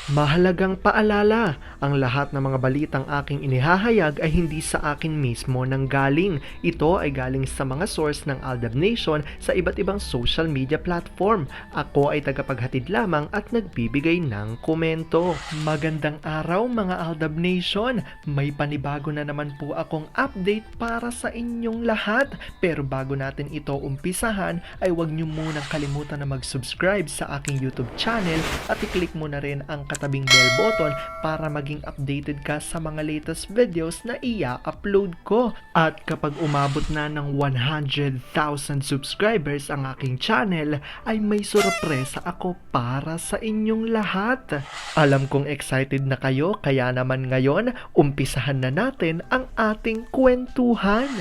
Mahalagang paalala, ang lahat ng mga balitang aking inihahayag ay hindi sa akin mismo nanggaling. Ito ay galing sa mga source ng Aldab Nation sa iba't ibang social media platform. Ako ay tagapaghatid lamang at nagbibigay ng komento. Magandang araw mga Aldab Nation! May panibago na naman po akong update para sa inyong lahat. Pero bago natin ito umpisahan ay huwag niyo munang kalimutan na mag-subscribe sa aking YouTube channel at i-click mo na rin ang katabing bell button para maging updated ka sa mga latest videos na i-upload ko. At kapag umabot na ng 100,000 subscribers ang aking channel, ay may sorpresa ako para sa inyong lahat. Alam kong excited na kayo, kaya naman ngayon, umpisahan na natin ang ating kwentuhan.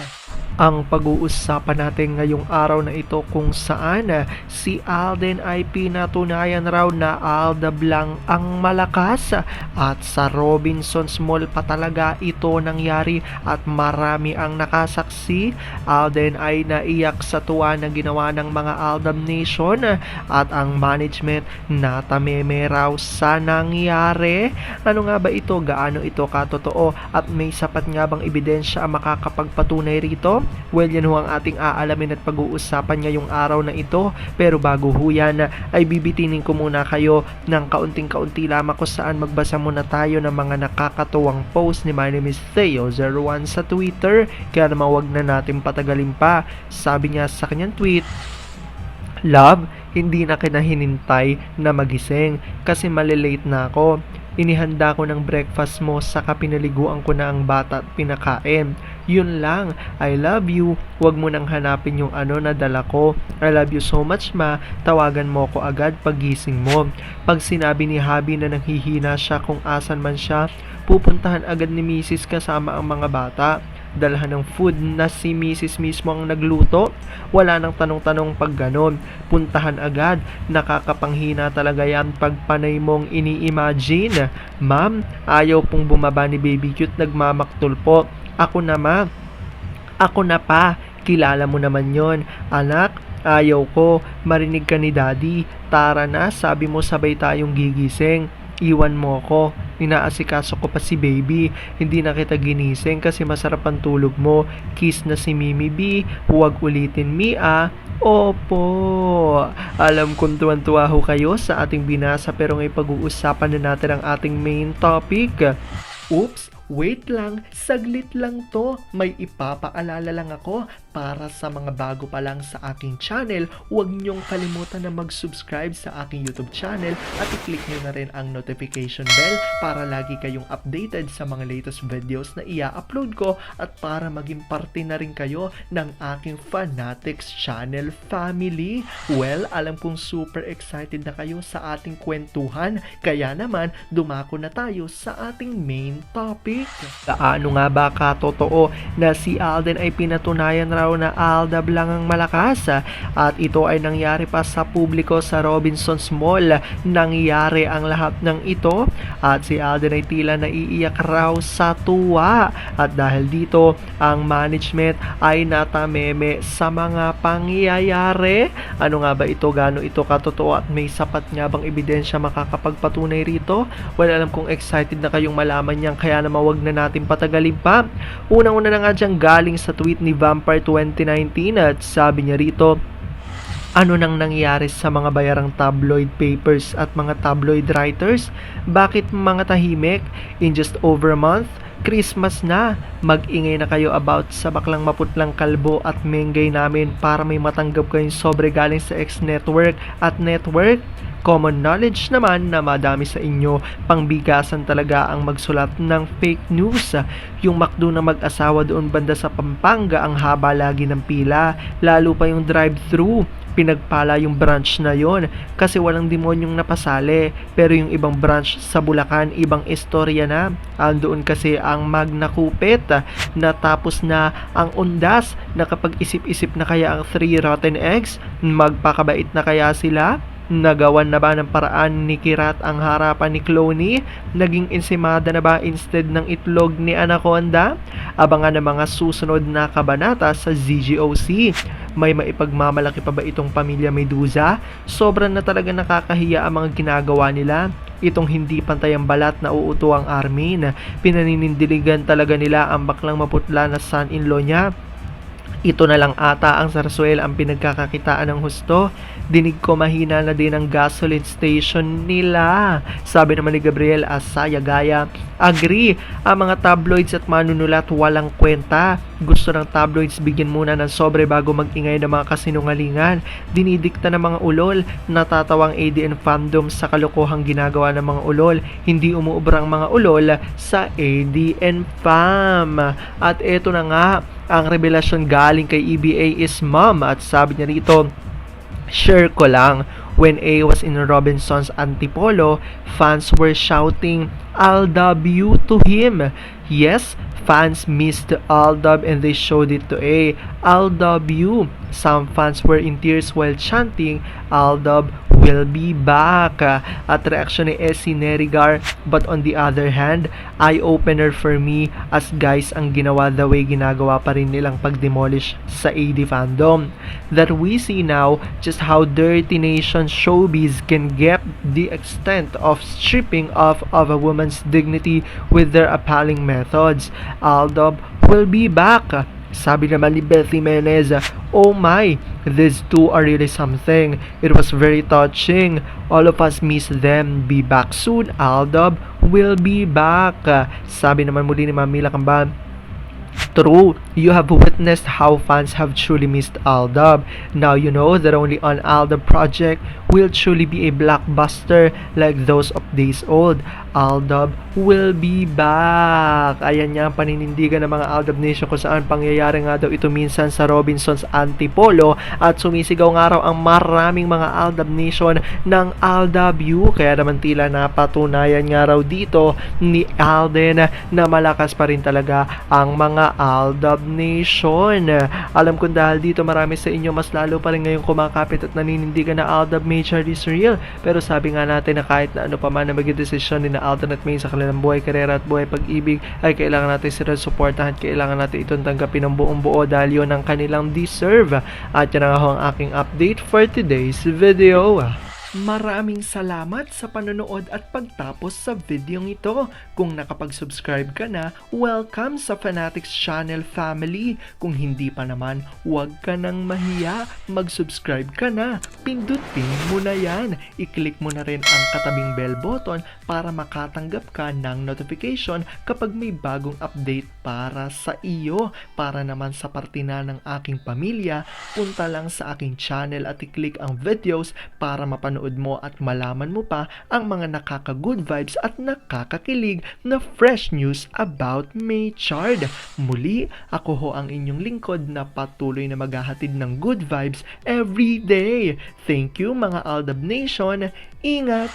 Ang pag-uusapan natin ngayong araw na ito kung saan si Alden ay pinatunayan raw na Aldab lang ang malakas at sa Robinsons Mall pa talaga ito nangyari at marami ang nakasaksi. Alden ay naiyak sa tuwa na ginawa ng mga Aldab Nation at ang management natameme raw sa nangyari. Ano nga ba ito? Gaano ito katotoo? At may sapat nga bang ebidensya ang makakapagpatunay rito? Well, yan ho ang ating aalamin at pag-uusapan ngayong araw na ito. Pero bago ho yan, ay bibitinin ko muna kayo ng kaunting-kaunti lamang kung saan magbasa muna tayo ng mga nakakatuwang post ni My Name is Theo01 sa Twitter. Kaya naman wag na natin patagalin pa. Sabi niya sa kanyang tweet, "Love, hindi na kinahinintay na magising kasi malilate na ako. Inihanda ko ng breakfast mo saka pinaliguan ko na ang bata at pinakain. Yun lang, I love you. Huwag mo nang hanapin yung na dala ko. I love you so much ma. Tawagan mo ko agad pagising mo." Pag sinabi ni Habi na nanghihina siya kung asan man siya, pupuntahan agad ni Mrs. kasama ang mga bata. Dalhan ng food na si Mrs. mismo ang nagluto. Wala nang tanong-tanong pag ganon. Puntahan agad. Nakakapanghina talaga yan pag panay mong ini-imagine. "Ma'am, ayaw pong bumaba ni Baby Cute, nagmamaktol po." "Ako na ma. Ako na pa. Kilala mo naman yon. Anak, ayaw ko. Marinig ka ni Daddy. Tara na, sabi mo sabay tayong gigising. Iwan mo ko. Inaasikaso ko pa si baby. Hindi na kita ginising kasi masarap ang tulog mo. Kiss na si Mimi B. Huwag ulitin Mia." Opo. Alam kong tuwan-tuwa ho kayo sa ating binasa pero ngayon pag-uusapan na natin ang ating main topic. Oops! Wait lang, saglit lang to. May ipapaalala lang ako para sa mga bago pa lang sa aking channel. Huwag niyong kalimutan na mag-subscribe sa aking YouTube channel at i-click niyo na rin ang notification bell para lagi kayong updated sa mga latest videos na i-upload ko at para maging parte na rin kayo ng aking Fanatics channel family. Well, alam kong super excited na kayo sa ating kwentuhan, kaya naman dumako na tayo sa ating main topic. Gaano nga ba katotoo na si Alden ay pinatunayan raw na Aldab lang ang malakas at ito ay nangyari pa sa publiko sa Robinsons Mall. Nangyari ang lahat ng ito at si Alden ay tila naiiyak raw sa tuwa at dahil dito ang management ay natameme sa mga pangyayari. Ano nga ba ito? Gaano ito katotoo at may sapat nga bang ebidensya makakapagpatunay rito? Well, alam kong excited na kayong malaman yan kaya naman wag na natin patagalin pa. Unang-una na nga dyan galing sa tweet ni Vampire 2019 at sabi niya rito, "Ano nang nangyari sa mga bayarang tabloid papers at mga tabloid writers? Bakit mga tahimik? In just over a month, Christmas na. Mag-ingay na kayo about sa baklang maputlang kalbo at menggay namin para may matanggap kayong sobre galing sa X-Network at Network. Common knowledge naman na madami sa inyo, pangbigasan talaga ang magsulat ng fake news. Yung McDo na mag-asawa doon banda sa Pampanga, ang haba lagi ng pila, lalo pa yung drive-thru. Pinagpala yung branch na yon kasi walang demonyong napasali, pero yung ibang branch sa Bulacan, ibang istorya na. Andoon kasi ang Magna Kupit, natapos na ang undas, nakapag-isip-isip na kaya ang 3 rotten eggs, magpakabait na kaya sila. Nagawan na ba ng paraan ni Kirat ang harapan ni Cloney? Naging ensimada na ba instead ng itlog ni Anaconda? Abangan ang mga susunod na kabanata sa ZGOC. May maipagmamalaki pa ba itong pamilya Medusa? Sobrang na talaga nakakahiya ang mga ginagawa nila. Itong hindi pantay ang balat na uuto ang Armin. Pinaninindiligan talaga nila ang baklang maputla na son-in-law niya. Ito na lang ata ang Zarzuela ang pinagkakakitaan ng husto. Dinig ko mahina na din ang gasoline station nila. Sabi naman ni Gabriel Asaya-Gaya, agree, ang mga tabloids at manunulat walang kwenta. Gusto ng tabloids bigyan muna ng sobre bago mag-ingay ng mga kasinungalingan. Dinidikta ng mga ulol, natatawang ADN fandom sa kalokohang ginagawa ng mga ulol. Hindi umuubrang mga ulol sa ADN fam. At eto na nga, ang revelasyon galing kay EBA is mom at sabi niya rito, share ko lang, when A was in Robinson's Antipolo, fans were shouting, Aldab you to him. Yes, fans missed Aldab and they showed it to A. Aldab you. Some fans were in tears while chanting, Aldab will be back. At reaksyon ni Essie Nerigar, but on the other hand, eye-opener for me as guys ang ginawa the way ginagawa pa rin nilang pag-demolish sa AD fandom. That we see now just how dirty nation showbiz can get the extent of stripping off of a woman's dignity with their appalling methods. Aldab will be back. Sabi naman ni Beth Jimenez, oh my, these two are really something. It was very touching. All of us miss them. Be back soon. Aldab will be back. Sabi naman muli ni Mamila Camban, true, you have witnessed how fans have truly missed Aldab. Now you know that only an Aldab project will truly be a blockbuster like those of days old. Aldab will be back. Ayan nga ang paninindigan ng mga Aldab Nation kung saan pangyayari nga daw ito minsan sa Robinson's Antipolo at sumisigaw nga raw ang maraming mga Aldab Nation ng Aldab U. Kaya naman tila napatunayan nga raw dito ni Alden na malakas pa rin talaga ang mga Aldab Nation. Alam ko dahil dito marami sa inyo mas lalo pa rin ngayong kumakapit at naninindigan na Aldab Major is real. Pero sabi nga natin na kahit na ano pa man na maging desisyon ni na Alden at May sa kanilang buhay, karera at buhay pag-ibig ay kailangan natin sila suportahan, kailangan natin itong tanggapin ng buong buo dahil yun ang kanilang deserve. At yan nga ho ang aking update for today's video. Maraming salamat sa panonood at pagtapos sa videong ito. Kung nakapag-subscribe ka na, welcome sa Fanatics Channel family. Kung hindi pa naman, huwag ka nang mahiya. Mag-subscribe ka na. Pindutin mo na yan. I-click mo na rin ang katabing bell button para makatanggap ka ng notification kapag may bagong update para sa iyo. Para naman sa parte na ng aking pamilya, punta lang sa aking channel at i-click ang videos para mapanood mo at malaman mo pa ang mga nakaka-good vibes at nakakakilig na fresh news about Maychard. Muli, ako ho ang inyong lingkod na patuloy na maghahatid ng good vibes every day. Thank you mga Aldab Nation. Ingat!